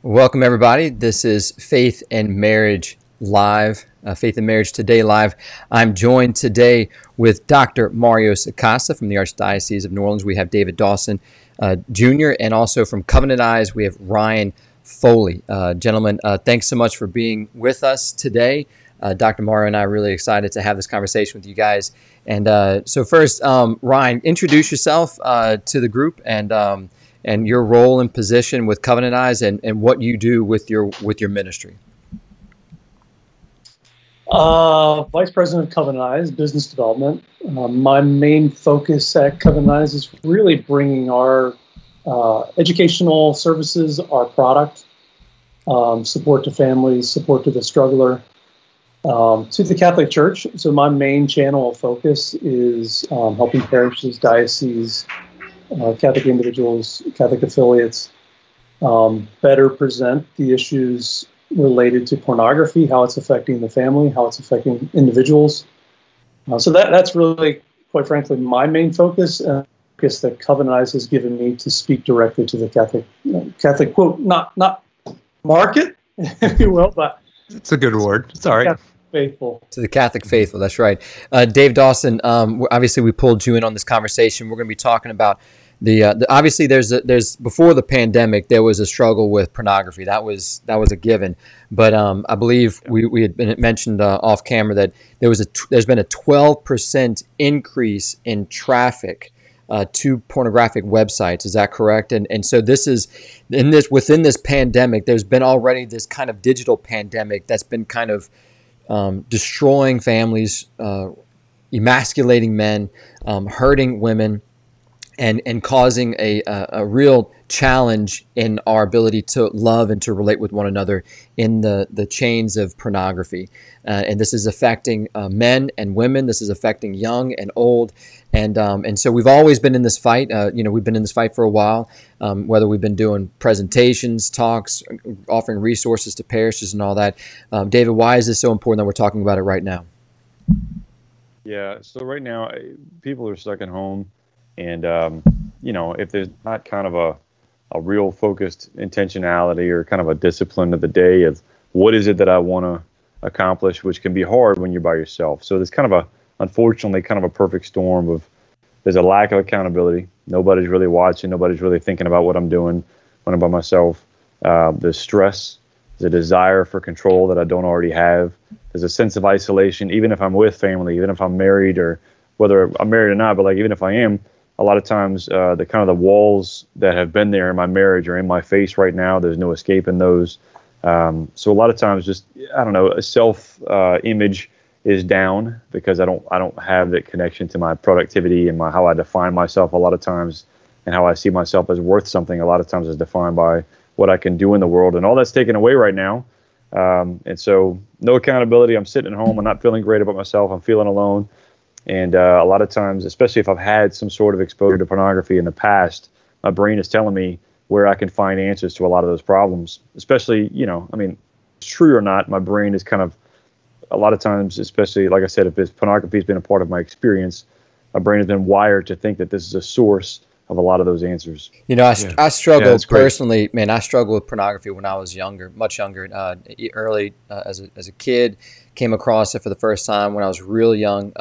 Welcome, everybody. This is Faith and Marriage Live, Faith and Marriage Today Live. I'm joined today with Dr. Mario Sacasa from the Archdiocese of New Orleans. We have David Dawson Jr., and also from Covenant Eyes, we have Ryan Foley. Gentlemen, thanks so much for being with us today. Dr. Mario and I are really excited to have this conversation with you guys. And so first, Ryan, introduce yourself to the group and your role and position with Covenant Eyes and what you do with your ministry. Vice President of Covenant Eyes, Business Development. My main focus at Covenant Eyes is really bringing our educational services, our product, support to families, support to the struggler, to the Catholic Church. So my main channel of focus is helping parishes, dioceses, Catholic individuals, Catholic affiliates, better present the issues related to pornography, how it's affecting the family, how it's affecting individuals. So that's really, quite frankly, my main focus. I guess that Covenant Eyes has given me to speak directly to the Catholic quote, not market, if you will, but it's a good word. It's all right. Faithful. To the Catholic faithful, that's right. Dave Dawson, obviously we pulled you in on this conversation. We're going to be talking about obviously there's before the pandemic there was a struggle with pornography. That was a given, but I believe we had been mentioned off camera that there's been a 12% increase in traffic to pornographic websites. Is that correct? And so this is within this pandemic, there's been already this kind of digital pandemic that's been kind of destroying families, emasculating men, hurting women, and causing a real challenge in our ability to love and to relate with one another in the chains of pornography. And this is affecting men and women. This is affecting young and old. And so we've always been in this fight. We've been in this fight for a while, whether we've been doing presentations, talks, offering resources to parishes and all that. David, why is this so important that we're talking about it right now? Yeah, so right now, people are stuck at home. And, if there's not kind of a real focused intentionality or kind of a discipline of the day of what is it that I want to accomplish, which can be hard when you're by yourself. So there's kind of unfortunately, kind of a perfect storm of there's a lack of accountability. Nobody's really watching. Nobody's really thinking about what I'm doing when I'm by myself. There's stress. There's a desire for control that I don't already have. There's a sense of isolation, even if I'm with family, even if I'm married or whether I'm married or not, but like even if I am, a lot of times the walls that have been there in my marriage are in my face right now. There's no escaping those. So a lot of times just, a self image is down because I don't have that connection to my productivity and how I define myself a lot of times, and how I see myself as worth something a lot of times is defined by what I can do in the world, and all that's taken away right now. And so no accountability. I'm sitting at home. I'm not feeling great about myself. I'm feeling alone. And a lot of times, especially if I've had some sort of exposure to pornography in the past, my brain is telling me where I can find answers to a lot of those problems. Especially, it's true or not, my brain is kind of, a lot of times, especially, like I said, if pornography has been a part of my experience, my brain has been wired to think that this is a source of a lot of those answers. I struggled personally, man. I struggled with pornography when I was younger, much younger, early as a kid. Came across it for the first time when I was real young,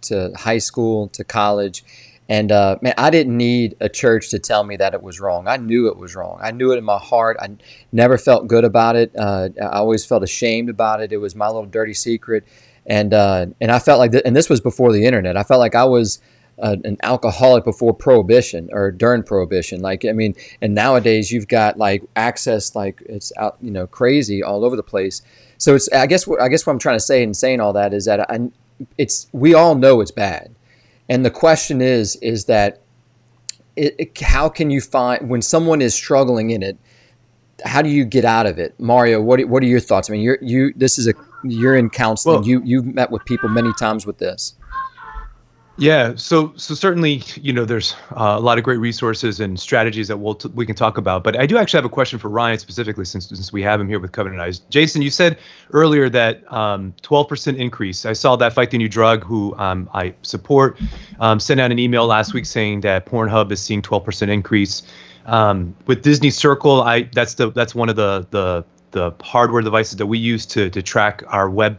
to high school, to college. And man, I didn't need a church to tell me that it was wrong. I knew it was wrong. I knew it in my heart. I never felt good about it. I always felt ashamed about it. It was my little dirty secret. And I felt like, and this was before the internet, I felt like I was an alcoholic before Prohibition or during Prohibition. And nowadays you've got access, it's out, crazy all over the place. So I guess what I'm trying to say in saying all that is that we all know it's bad. And the question is that how can you find, when someone is struggling in it, how do you get out of it? Mario, what are your thoughts? I mean, you're in counseling. Well, you've met with people many times with this. Yeah, so certainly, there's a lot of great resources and strategies that we can talk about. But I do actually have a question for Ryan specifically, since we have him here with Covenant Eyes. Jason, you said earlier that 12% increase. I saw that Fight the New Drug, who I support, sent out an email last week saying that Pornhub is seeing 12% increase. With Disney Circle, that's one of the hardware devices that we use to track our web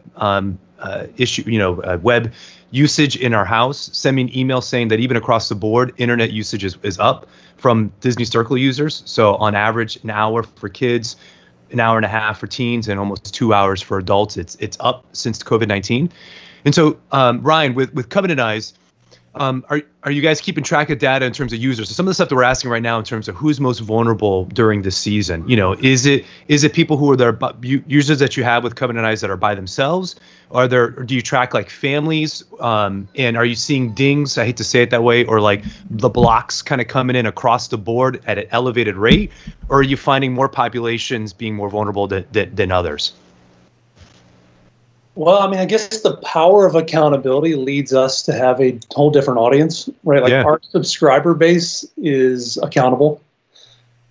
web usage in our house. Send me an email saying that even across the board, internet usage is up from Disney Circle users. So on average, an hour for kids, an hour and a half for teens, and almost 2 hours for adults. It's up since COVID-19. And so, Ryan, with Covenant Eyes, are you guys keeping track of data in terms of users? So some of the stuff that we're asking right now in terms of who's most vulnerable during this season, is it people who are there, users that you have with Covenant Eyes that are by themselves? Or do you track like families? And are you seeing dings? I hate to say it that way, or like the blocks kind of coming in across the board at an elevated rate? Or are you finding more populations being more vulnerable than others? Well, I mean, I guess the power of accountability leads us to have a whole different audience, right? Like our subscriber base is accountable.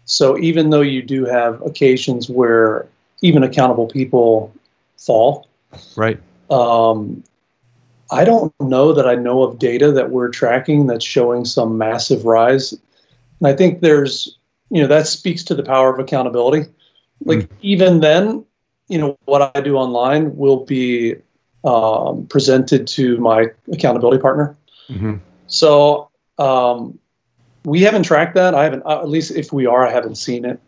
So even though you do have occasions where even accountable people fall, right? I don't know that I know of data that we're tracking that's showing some massive rise. And I think there's, that speaks to the power of accountability. Like even then, what I do online will be presented to my accountability partner. Mm-hmm. So we haven't tracked that. I haven't, at least if we are, I haven't seen it.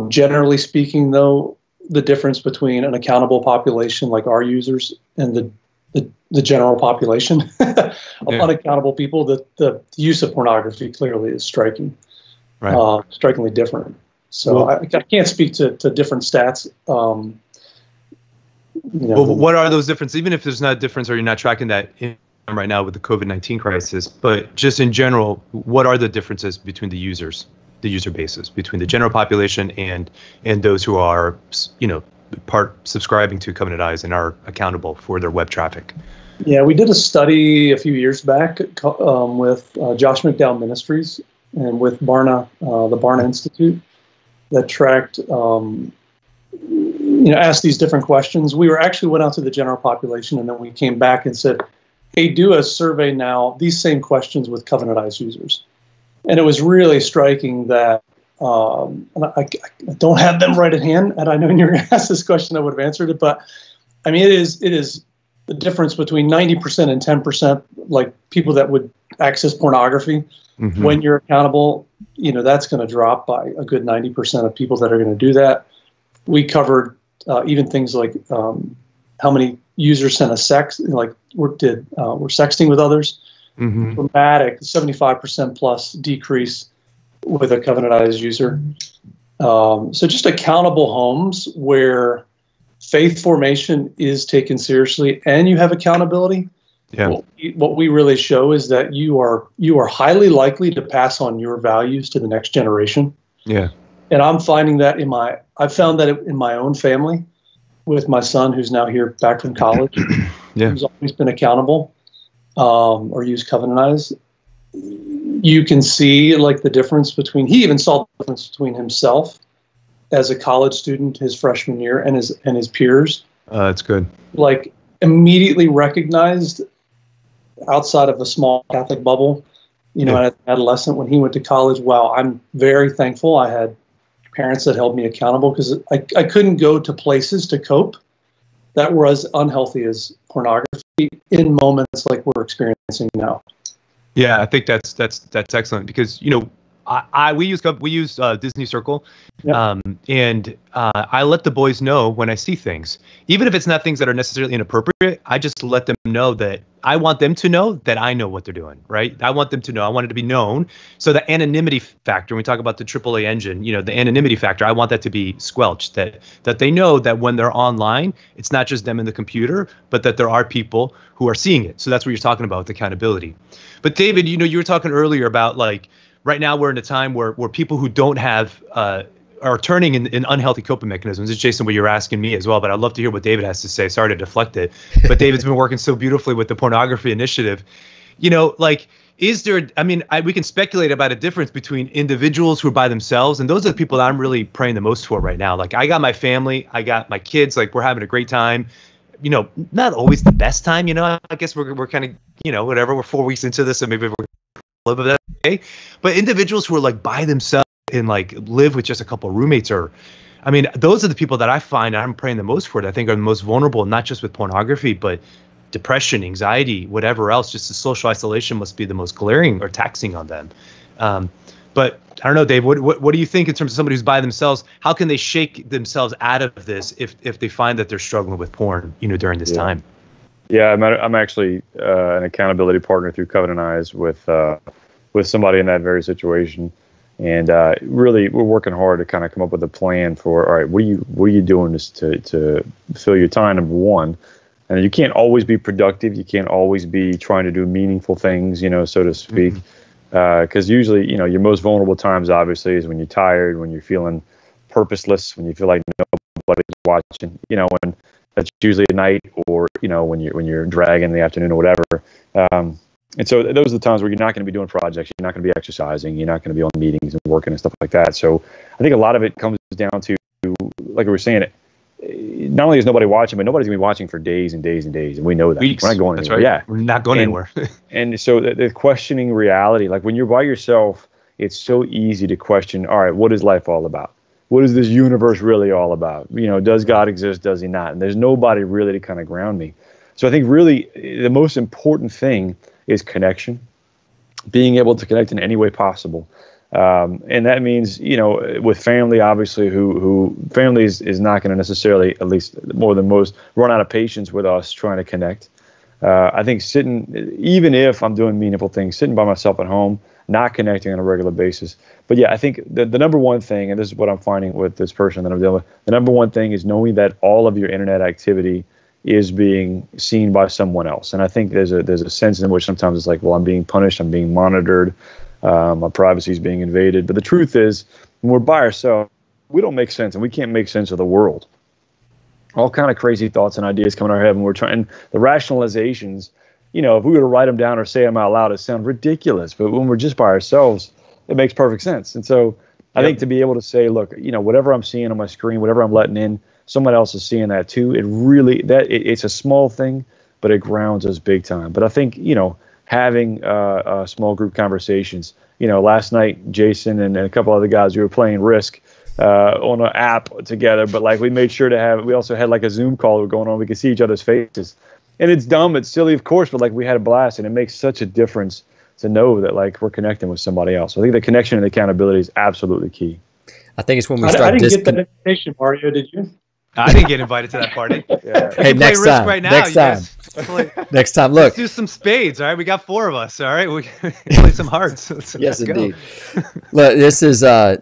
Generally speaking, though, the difference between an accountable population like our users and the general population of unaccountable people, the use of pornography clearly is striking, strikingly different. So I can't speak to different stats. Well, what are those differences? Even if there's not a difference or you're not tracking that right now with the COVID-19 crisis, but just in general, what are the differences between the user bases, between the general population and those who are, subscribing to Covenant Eyes and are accountable for their web traffic? Yeah, we did a study a few years back with Josh McDowell Ministries and with Barna, the Barna Institute, that tracked, asked these different questions. We went out to the general population, and then we came back and said, hey, do a survey now, these same questions with Covenant Eyes users. And it was really striking that, and I don't have them right at hand, and I know when you were going to ask this question, I would have answered it, but I mean, it is the difference between 90% and 10%, like people that would access pornography. Mm-hmm. When you're accountable, that's going to drop by a good 90% of people that are going to do that. We covered even things like how many users sent us sex, were sexting with others. Mm-hmm. Dramatic, 75% plus decrease with a Covenant Eyes user. So just accountable homes where faith formation is taken seriously and you have accountability. Yeah. What we really show is that you are highly likely to pass on your values to the next generation. Yeah. And I'm finding that I've found that in my own family with my son, who's now here back from college, who's always been accountable, or used Covenant Eyes. You can see the difference he even saw the difference between himself as a college student his freshman year and his peers. That's good. Immediately recognized outside of a small Catholic bubble, as an adolescent when he went to college. Wow, I'm very thankful I had parents that held me accountable, because I couldn't go to places to cope that were as unhealthy as pornography in moments like we're experiencing now. Yeah, I think that's excellent, because we use Disney Circle, and I let the boys know when I see things, even if it's not things that are necessarily inappropriate. I just let them know that I want them to know that I know what they're doing, right? I want them to know. I want it to be known. So the anonymity factor, when we talk about the AAA engine, the anonymity factor, I want that to be squelched, that they know that when they're online, it's not just them in the computer, but that there are people who are seeing it. So that's what you're talking about with accountability. But David, you were talking earlier about right now we're in a time where people who don't have are turning in unhealthy coping mechanisms. It's Jason, what you're asking me as well, but I'd love to hear what David has to say. Sorry to deflect it, but David's been working so beautifully with the pornography initiative. Is there, we can speculate about a difference between individuals who are by themselves, and those are the people that I'm really praying the most for right now. I got my family, I got my kids, we're having a great time. Not always the best time, I guess we're kind of, whatever, we're 4 weeks into this, and maybe we're but that's okay. But individuals who are like by themselves and like live with just a couple of roommates I mean, those are the people that I find I'm praying the most for, that I think are the most vulnerable, not just with pornography, but depression, anxiety, whatever else. Just the social isolation must be the most glaring or taxing on them. But I don't know, Dave, what do you think in terms of somebody who's by themselves? How can they shake themselves out of this if they find that they're struggling with porn, during this time? Yeah, I'm actually an accountability partner through Covenant Eyes with somebody in that very situation. And really, we're working hard to kind of come up with a plan for, all right, what are you doing to fill your time, number one. And you can't always be productive. You can't always be trying to do meaningful things, so to speak. Because usually, your most vulnerable times, obviously, is when you're tired, when you're feeling purposeless, when you feel like nobody's watching, and that's usually at night, or, when you're dragging in the afternoon or whatever. And so those are the times where you're not going to be doing projects, you're not going to be exercising, you're not going to be on meetings and working and stuff like that. So I think a lot of it comes down to, like we were saying, not only is nobody watching, but nobody's going to be watching for days and days and days. And we know that. Weeks. We're not going anywhere. Right. Yeah. We're not going anywhere. And so the questioning reality, like when you're by yourself, it's so easy to question, all right, what is life all about? What is this universe really all about? Does God exist? Does he not? And there's nobody really to kind of ground me. So I think really the most important thing is connection, being able to connect in any way possible. And that means, with family, obviously, who family is not going to necessarily, at least more than most, run out of patience with us trying to connect. I think even if I'm doing meaningful things, sitting by myself at home, not connecting on a regular basis. But yeah, I think the number one thing, and this is what I'm finding with this person that I'm dealing with, the number one thing is knowing that all of your internet activity is being seen by someone else. And I think there's a sense in which sometimes it's like, well, I'm being punished, I'm being monitored, my privacy is being invaded. But the truth is, when we're by ourselves, we don't make sense, and we can't make sense of the world. All kind of crazy thoughts and ideas come in our head when we're trying. The rationalizations, if we were to write them down or say them out loud, it sounds ridiculous. But when we're just by ourselves, it makes perfect sense. And so I think to be able to say, look, whatever I'm seeing on my screen, whatever I'm letting in, someone else is seeing that too. It's a small thing, but it grounds us big time. But I think, having small group conversations, last night, Jason and a couple other guys, we were playing Risk on an app together, but like we made sure we also had like a Zoom call going on. We could see each other's faces, and it's dumb, it's silly, of course, but like we had a blast, and it makes such a difference to know that like we're connecting with somebody else. So I think the connection and accountability is absolutely key. I think it's when we start. I didn't get that invitation, Mario. Did you? I didn't get invited to that party. Yeah. Hey, next time. Right now, next time. Look, let's do some spades. All right, we got 4 of us. All right, we play some hearts. Yes, indeed. Look, this is so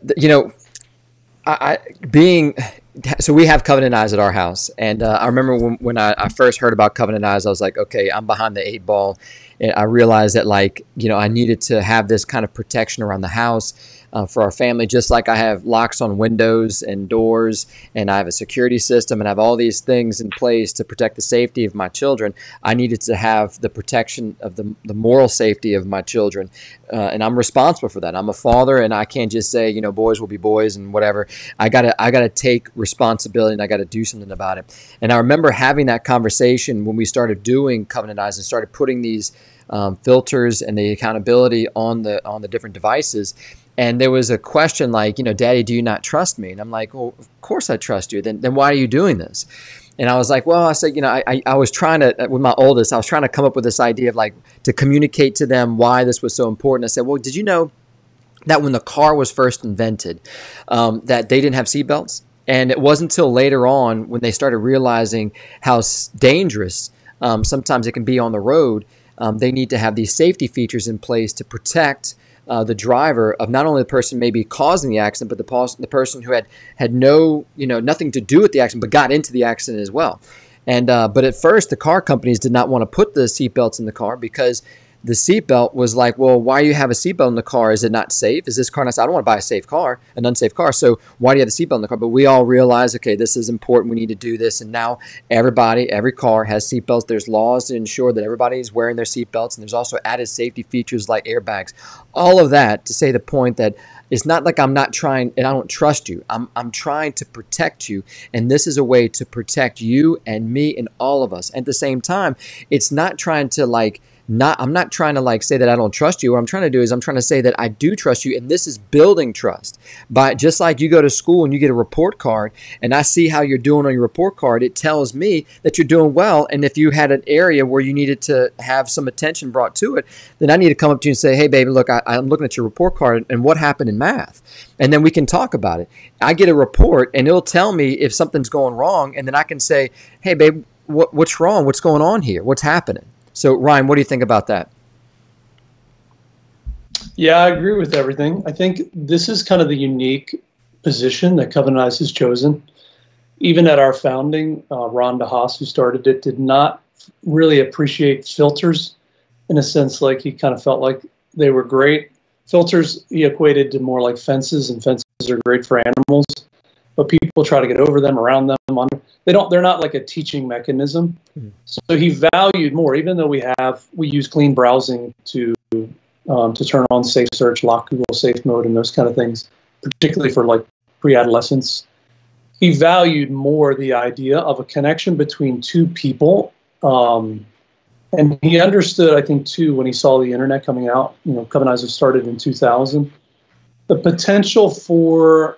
we have Covenant Eyes at our house, and I remember when I first heard about Covenant Eyes, I was like, okay, I'm behind the 8 ball, and I realized that I needed to have this kind of protection around the house. For our family, just like I have locks on windows and doors, and I have a security system, and I have all these things in place to protect the safety of my children. I needed to have the protection of the moral safety of my children, and I'm responsible for that. I'm a father, and I can't just say, boys will be boys and whatever. I gotta take responsibility, and I gotta do something about it. And I remember having that conversation when we started doing Covenant Eyes and started putting these filters and the accountability on the different devices. And there was a question like, Daddy, do you not trust me? And I'm like, well, of course I trust you. Then why are you doing this? And I was like, well, I said, I was trying to, with my oldest, I was trying to come up with this idea of like to communicate to them why this was so important. I said, well, did you know that when the car was first invented, that they didn't have seatbelts? And it wasn't until later on when they started realizing how dangerous sometimes it can be on the road, they need to have these safety features in place to protect the driver of not only the person maybe causing the accident, but the person who had no, nothing to do with the accident, but got into the accident as well. And but at first, the car companies did not want to put the seatbelts in the car because the seatbelt was like, well, why do you have a seatbelt in the car? Is it not safe? Is this car not safe? I don't want to buy an unsafe car. So why do you have the seatbelt in the car? But we all realize, okay, this is important. We need to do this. And now every car has seatbelts. There's laws to ensure that everybody is wearing their seatbelts. And there's also added safety features like airbags. All of that to say the point that it's not like I'm not trying and I don't trust you. I'm trying to protect you. And this is a way to protect you and me and all of us. At the same time, it's not trying to like I'm not trying to like say that I don't trust you. What I'm trying to do is I'm trying to say that I do trust you, and this is building trust. By just like you go to school and you get a report card, and I see how you're doing on your report card, it tells me that you're doing well. And if you had an area where you needed to have some attention brought to it, then I need to come up to you and say, hey, baby, look, I'm looking at your report card, and what happened in math? And then we can talk about it. I get a report, and it'll tell me if something's going wrong, and then I can say, hey, babe, what's wrong? What's going on here? What's happening? So, Ryan, what do you think about that? Yeah, I agree with everything. I think this is kind of the unique position that Covenant Eyes has chosen. Even at our founding, Ron DeHaas, who started it, did not really appreciate filters in a sense. Like, he kind of felt like they were great. Filters he equated to more like fences, and fences are great for animals, but people try to get over them, around them, under. They're not like a teaching mechanism. So he valued more, even though we use clean browsing to turn on safe search, lock Google safe mode, and those kind of things, particularly for like pre-adolescents. He valued more the idea of a connection between two people. And he understood, I think, too, when he saw the internet coming out, Covenant Eyes was started in 2000, the potential for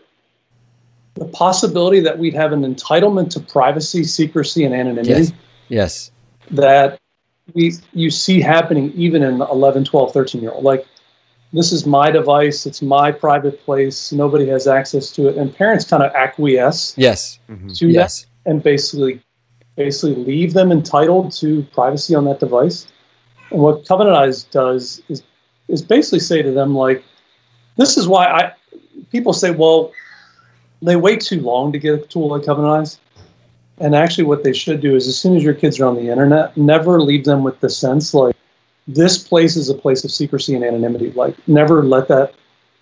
the possibility that we'd have an entitlement to privacy, secrecy, and anonymity. Yes. That you see happening even in 11, 12, 13-year-old. Like, this is my device. It's my private place. Nobody has access to it. And parents kind of acquiesce to that and basically leave them entitled to privacy on that device. And what Covenant Eyes does is basically say to them, like, this is why people say, well, they wait too long to get a tool like Covenant Eyes. And actually what they should do is, as soon as your kids are on the internet, never leave them with the sense like, this place is a place of secrecy and anonymity. Like, never let that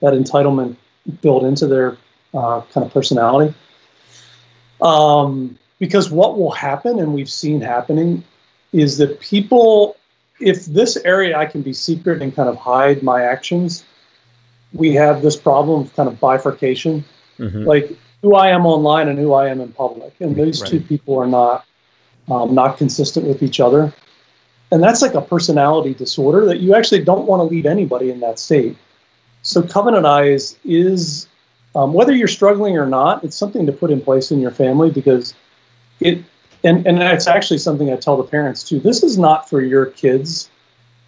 entitlement build into their kind of personality. Because what will happen, and we've seen happening, is that people, if this area I can be secret and kind of hide my actions, we have this problem of kind of bifurcation. Like, who I am online and who I am in public. And those two people are not consistent with each other. And that's like a personality disorder that you actually don't want to lead anybody in that state. So Covenant Eyes is, whether you're struggling or not, it's something to put in place in your family, because and that's actually something I tell the parents too. This is not for your kids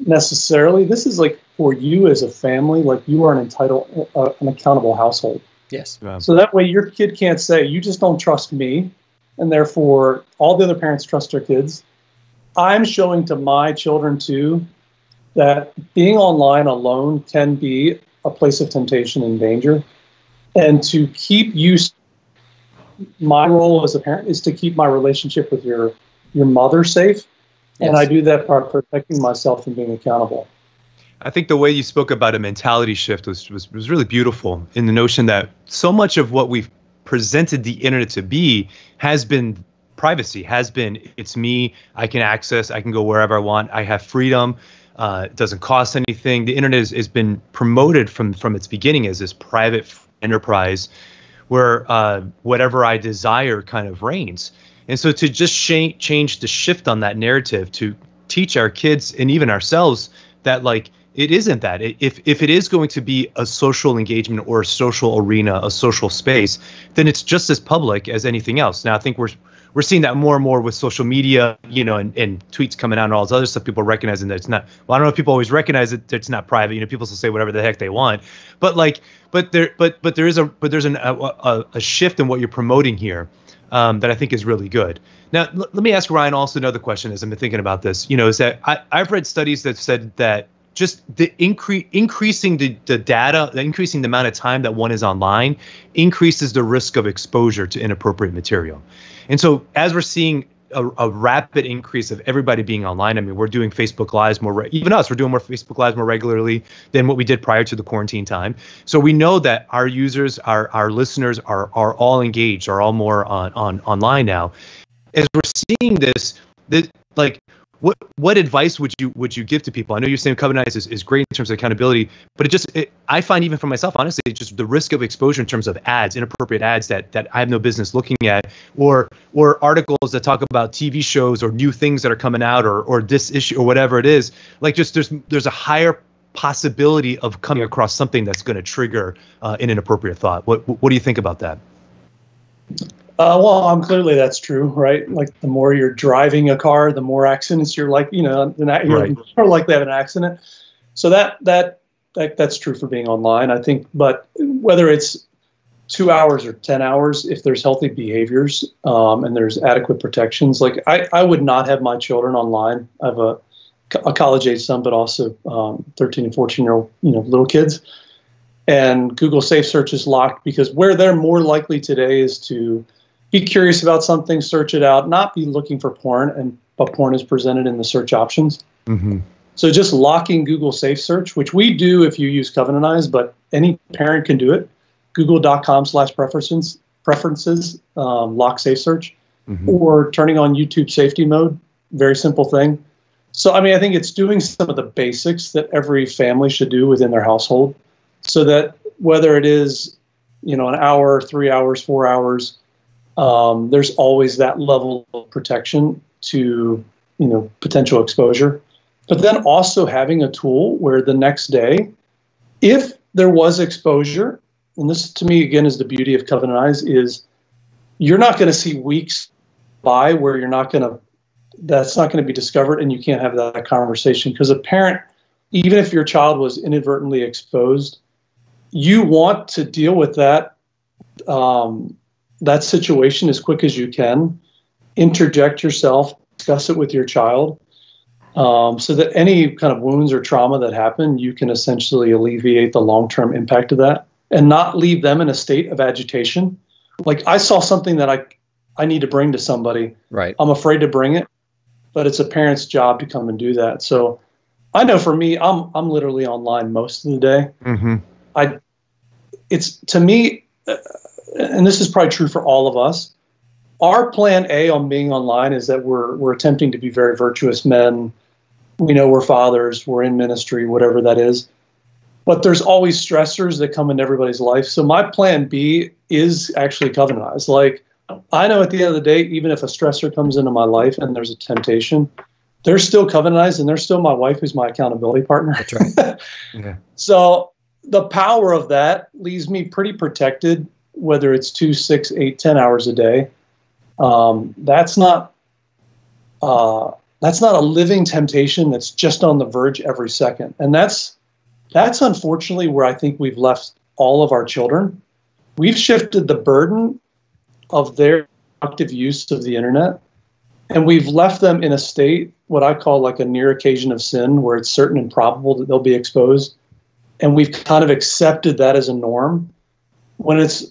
necessarily. This is like for you as a family. Like, you are an accountable household. Yes. So that way your kid can't say, you just don't trust me, and therefore all the other parents trust their kids. I'm showing to my children too that being online alone can be a place of temptation and danger. And to keep my role as a parent is to keep my relationship with your mother safe. Yes. And I do that by protecting myself and being accountable. I think the way you spoke about a mentality shift was really beautiful, in the notion that so much of what we've presented the internet to be has been privacy, it's me, I can access, I can go wherever I want, I have freedom, it doesn't cost anything. The internet has been promoted from its beginning as this private enterprise where whatever I desire kind of reigns. And so to just change the shift on that narrative, to teach our kids and even ourselves that, like, it isn't that. If it is going to be a social engagement or a social arena, a social space, then it's just as public as anything else. Now, I think we're seeing that more and more with social media, and tweets coming out and all this other stuff. People recognizing that it's not. Well, I don't know if people always recognize that it's not private. People still say whatever the heck they want. But there's a shift in what you're promoting here that I think is really good. Now, let me ask Ryan also another question as I've been thinking about this. Is that I've read studies that said that just the increasing the data, increasing the amount of time that one is online, increases the risk of exposure to inappropriate material. And so as we're seeing a rapid increase of everybody being online, I mean, we're doing Facebook Lives even us, we're doing more Facebook Lives more regularly than what we did prior to the quarantine time. So we know that our users, our listeners are all engaged, are all more online now. As we're seeing this, like, what advice would you give to people? I know you're saying Covenant is great in terms of accountability, but I find even for myself, honestly, just the risk of exposure in terms of ads, inappropriate ads that I have no business looking at, or articles that talk about TV shows or new things that are coming out, or this issue or whatever it is. Like, just there's a higher possibility of coming across something that's going to trigger an inappropriate thought. What do you think about that? Well, clearly that's true, right? Like, the more you're driving a car, the more accidents you're like, you're more likely to have an accident. So that's true for being online, I think. But whether it's 2 hours or 10 hours, if there's healthy behaviors and there's adequate protections, like I would not have my children online. I have a college-age son, but also 13 and 14-year-old, little kids. And Google Safe Search is locked because where they're more likely today is to be curious about something, search it out, not be looking for porn, but porn is presented in the search options. Mm-hmm. So just locking Google Safe Search, which we do if you use Covenant Eyes, but any parent can do it. Google.com/preferences, lock Safe Search, mm-hmm. or turning on YouTube safety mode. Very simple thing. So, I think it's doing some of the basics that every family should do within their household, so that whether it is, an hour, 3 hours, 4 hours, there's always that level of protection to, potential exposure. But then also having a tool where the next day, if there was exposure, and this to me, again, is the beauty of Covenant Eyes, is you're not going to see weeks by where that's not going to be discovered and you can't have that conversation. Because a parent, even if your child was inadvertently exposed, you want to deal with that that situation as quick as you can, interject yourself, discuss it with your child, so that any kind of wounds or trauma that happen, you can essentially alleviate the long-term impact of that and not leave them in a state of agitation. Like, I saw something that I need to bring to somebody. Right. I'm afraid to bring it, but it's a parent's job to come and do that. So I know for me, I'm literally online most of the day. Mm-hmm. It's to me, and this is probably true for all of us, our plan A on being online is that we're attempting to be very virtuous men. We know we're fathers, we're in ministry, whatever that is. But there's always stressors that come into everybody's life. So my plan B is actually Covenant Eyes. Like, I know at the end of the day, even if a stressor comes into my life and there's a temptation, there's still Covenant Eyes and there's still my wife who's my accountability partner. That's right. Yeah. So the power of that leaves me pretty protected, whether it's 2, 6, 8, 10 hours a day. That's not a living temptation that's just on the verge every second. And that's unfortunately where I think we've left all of our children. We've shifted the burden of their active use of the internet, and we've left them in a state, what I call like a near occasion of sin, where it's certain and probable that they'll be exposed. And we've kind of accepted that as a norm, when it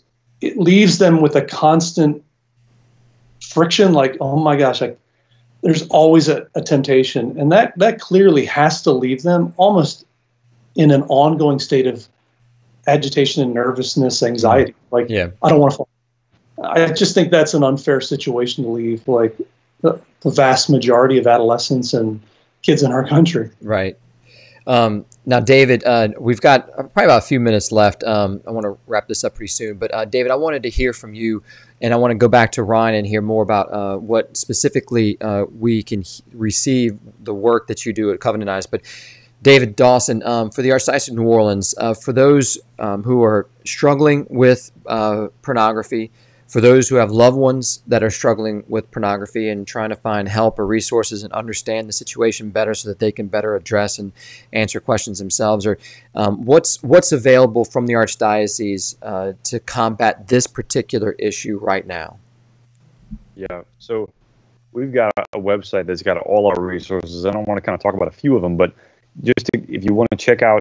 leaves them with a constant friction, like, oh my gosh, there's always a temptation. And that clearly has to leave them almost in an ongoing state of agitation and nervousness, anxiety. Like, yeah. I don't want to fall. I just think that's an unfair situation to leave, like, the vast majority of adolescents and kids in our country. Right. Now, David, we've got probably about a few minutes left. I want to wrap this up pretty soon. But, David, I wanted to hear from you, and I want to go back to Ryan and hear more about what specifically we can receive the work that you do at Covenant Eyes. But, David, Dawson, for the Archdiocese of New Orleans, for those who are struggling with pornography, for those who have loved ones that are struggling with pornography and trying to find help or resources and understand the situation better so that they can better address and answer questions themselves, or what's available from the Archdiocese to combat this particular issue right now? Yeah, so we've got a website that's got all our resources. I don't want to kind of talk about a few of them, but if you want to check out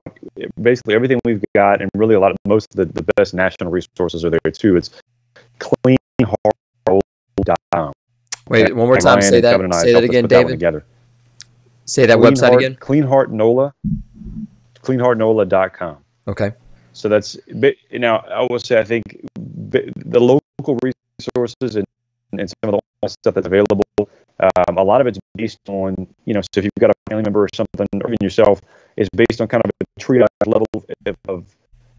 basically everything we've got, and really most of the best national resources are there too. It's cleanheart.com. Wait, one more time. Say that again, David. Say that website again. Cleanheartnola.com. Okay. So that's now. I will say, I think the local resources and some of the stuff that's available. A lot of it's based on, so if you've got a family member or something, or even yourself, it's based on kind of a triage level of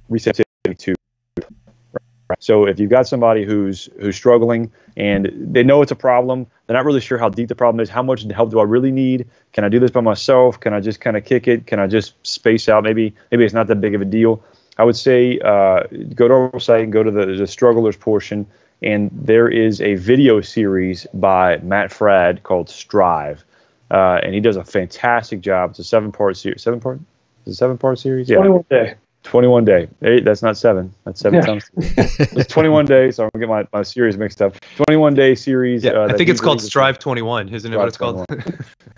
receptivity to. So if you've got somebody who's struggling and they know it's a problem, they're not really sure how deep the problem is, how much help do I really need? Can I do this by myself? Can I just kind of kick it? Can I just space out? Maybe it's not that big of a deal. I would say go to our website and go to the strugglers portion, and there is a video series by Matt Fradd called Strive, and he does a fantastic job. It's a 7-part series. 7-part? Is it a 7-part series? Yeah. 21 day. 21 day. Hey, that's not 7. That's 7 times. It's 21 days. So I'm gonna get my series mixed up. 21 day series. Yeah, I think it's called Strive 21. Isn't it what it's called? But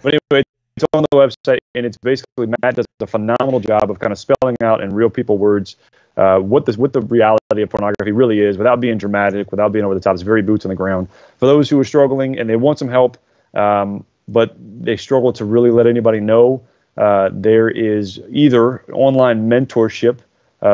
anyway, it's on the website, and it's basically Matt does a phenomenal job of kind of spelling out in real people words what the reality of pornography really is, without being dramatic, without being over the top. It's very boots on the ground. For those who are struggling and they want some help, but they struggle to really let anybody know, there is either online mentorship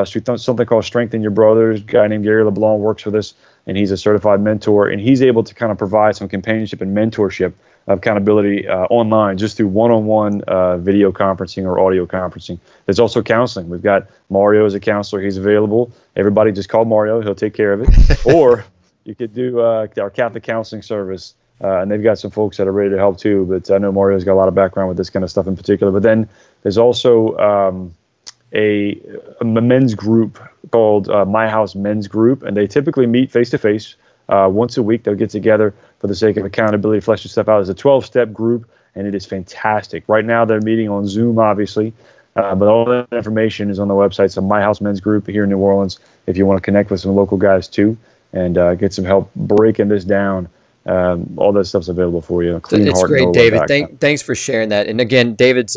through something called Strengthen Your Brothers. A guy named Gary LeBlanc works with us, and he's a certified mentor, and he's able to kind of provide some companionship and mentorship accountability online just through one-on-one video conferencing or audio conferencing. There's also counseling. We've got Mario as a counselor. He's available. Everybody just call Mario. He'll take care of it. Or you could do our Catholic counseling service, and they've got some folks that are ready to help too. But I know Mario's got a lot of background with this kind of stuff in particular. But then there's also a men's group called My House Men's Group, and they typically meet face-to-face once a week. They'll get together for the sake of accountability, flesh this stuff out. It's a 12-step group, and it is fantastic. Right now they're meeting on Zoom, obviously, but all that information is on the website. So My House Men's Group here in New Orleans, if you want to connect with some local guys too and get some help breaking this down. All that stuff's available for you. It's great, David. Thanks for sharing that. And again, David's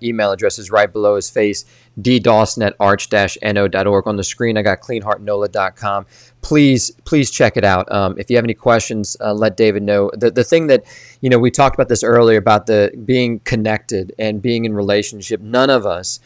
email address is right below his face, ddawson@arch-no.org. On the screen, I got cleanheartnola.com. Please check it out. If you have any questions, let David know. The thing that, we talked about this earlier about the being connected and being in relationship. None of us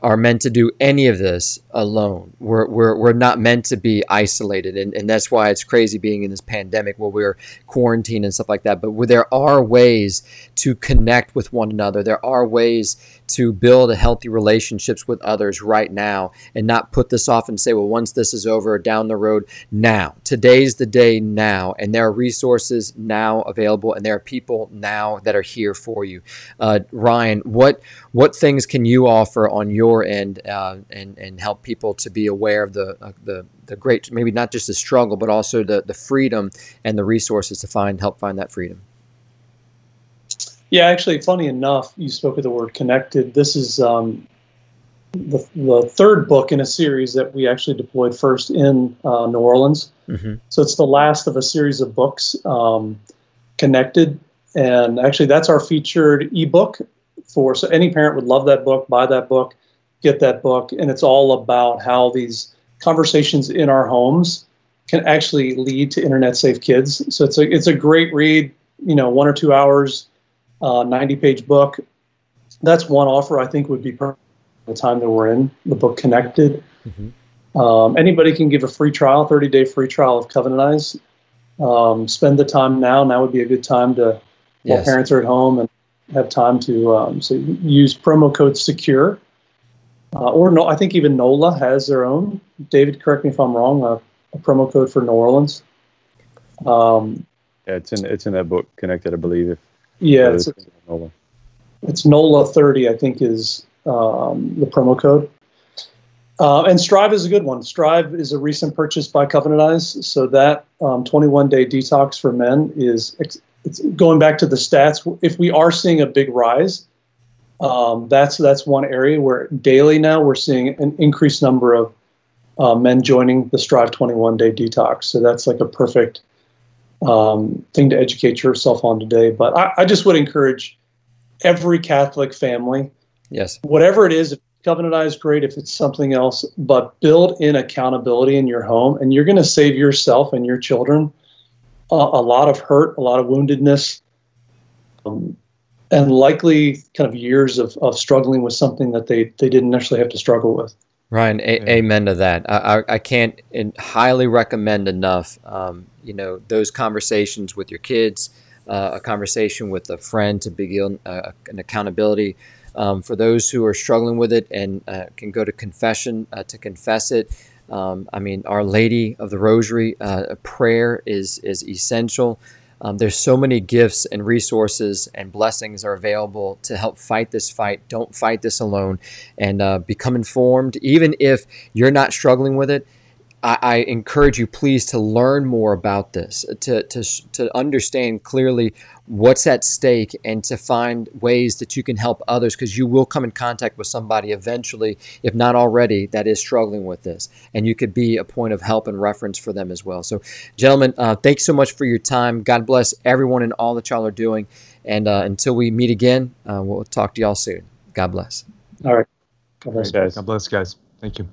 are meant to do any of this alone. We're not meant to be isolated, and that's why it's crazy being in this pandemic where we're quarantined and stuff like that. But there are ways to connect with one another. There are ways to build healthy relationships with others right now, and not put this off and say, well, once this is over or down the road. Now, today's the day now, and there are resources now available, and there are people now that are here for you. Ryan, what things can you offer on your end and help people to be aware of the great, maybe not just the struggle, but also the freedom and the resources to help find that freedom? Yeah, actually, funny enough, you spoke of the word connected. This is the third book in a series that we actually deployed first in New Orleans. Mm-hmm. So it's the last of a series of books, Connected. And actually, that's our featured ebook so any parent would love that book, buy that book, get that book. And it's all about how these conversations in our homes can actually lead to internet safe kids. So it's a great read, 1 or 2 hours, 90-page book. That's one offer I think would be perfect at the time that we're in, the book Connected. Mm-hmm. Anybody can give a free trial, 30-day free trial of Covenantize. Spend the time now. Now would be a good time while parents are at home and have time to so use promo code SECURE. Or no, I think even NOLA has their own. David, correct me if I'm wrong, a promo code for New Orleans. Yeah, it's in that book, Connected, I believe. It's NOLA 30, I think, is the promo code. And Strive is a good one. Strive is a recent purchase by Covenantize. So that 21-day detox for men it's going back to the stats. If we are seeing a big rise, that's one area where daily now we're seeing an increased number of men joining the Strive 21-day detox. So that's like a perfect thing to educate yourself on today. But I just would encourage every Catholic family, whatever it is, if Covenantize, great, if it's something else, but build in accountability in your home, and you're going to save yourself and your children a lot of hurt, a lot of woundedness, and likely kind of years of struggling with something that they didn't necessarily have to struggle with. Ryan, amen to that. I can't highly recommend enough, those conversations with your kids, a conversation with a friend to begin an accountability. For those who are struggling with it and can go to confession to confess it. I mean, Our Lady of the Rosary, prayer is essential. There's so many gifts and resources and blessings are available to help fight this fight. Don't fight this alone, and become informed. Even if you're not struggling with it, I encourage you, please, to learn more about this, to understand clearly what's at stake, and to find ways that you can help others, because you will come in contact with somebody eventually, if not already, that is struggling with this, and you could be a point of help and reference for them as well. So, gentlemen, thanks so much for your time. God bless everyone and all that y'all are doing, and until we meet again, we'll talk to y'all soon. God bless. All right. God bless, guys. God bless, guys. Thank you.